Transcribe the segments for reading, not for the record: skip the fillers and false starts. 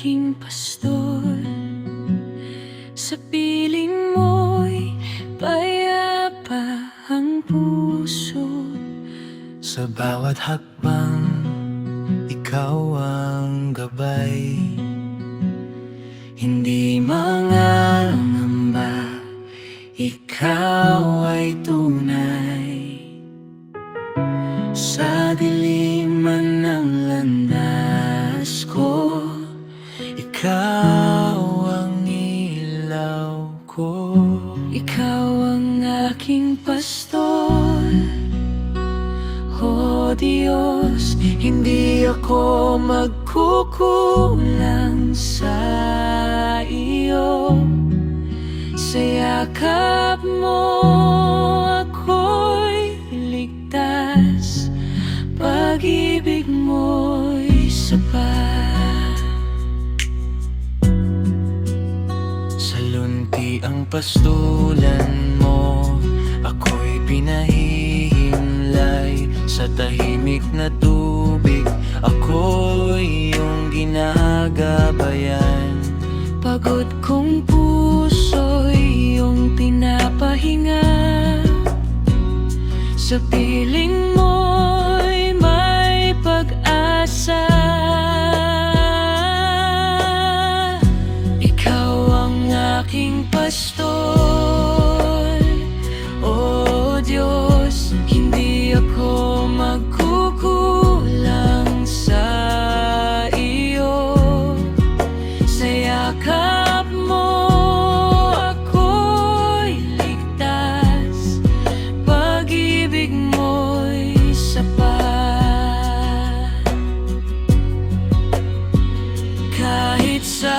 aking pastor. Sa piling mo'y payapa ang puso. Sa bawat hakbang, ikaw ang gabay. Hindi mangangamba, ikaw ay tunay. Sa dilim man ng landas ko, ikaw ang ilaw ko. Ikaw ang aking pastor. O Diyos, hindi ako magkukulang sa iyo. Sa yakap mo ako'y ligtas, pag-ibig mo'y sapat. Sa lunti ang pastulan mo, ako'y pinahihimlay. Sa tahimik na tubig, ako'y iyong ginagabayan. Pagod kong puso'y iyong pinapahinga. Sa piling mo'y may pag-asa. Ikaw ang aking pastor. O Diyos, hindi ako magkukulang sa iyo. Sa yakap mo ako'y ligtas, pag-ibig mo'y sapat. Kahit sa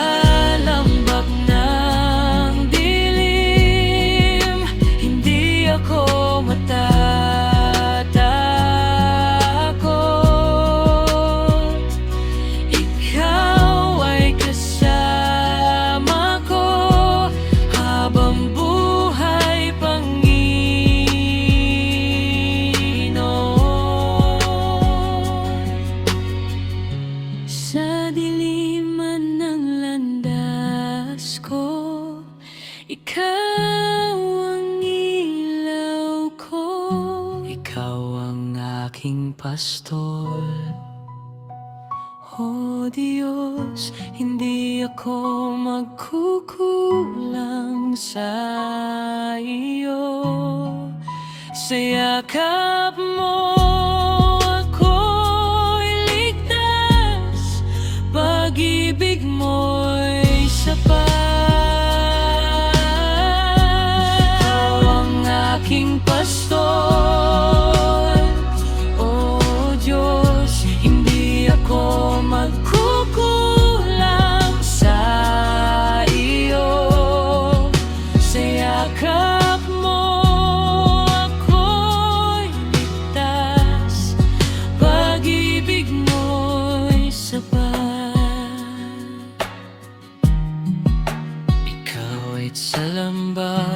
lambak ng dilim, hindi ako matatakot. Ikaw ay kasama ko habang buhay, Panginoon. Sa dilim man ng landas ko, ikaw ang ilaw ko. Ikaw ang aking pastor. O Diyos, hindi ako magkukulang sa iyo. Sa yakap mo ako'y ligtas, pag-ibig mo'y sapat. Ikaw ang aking pastor. O Diyos, hindi ako magkukulang sa iyo. Sa yakap mo ako'y ligtas, pag-ibig mo'y sapat. Ikaw ay sa lambak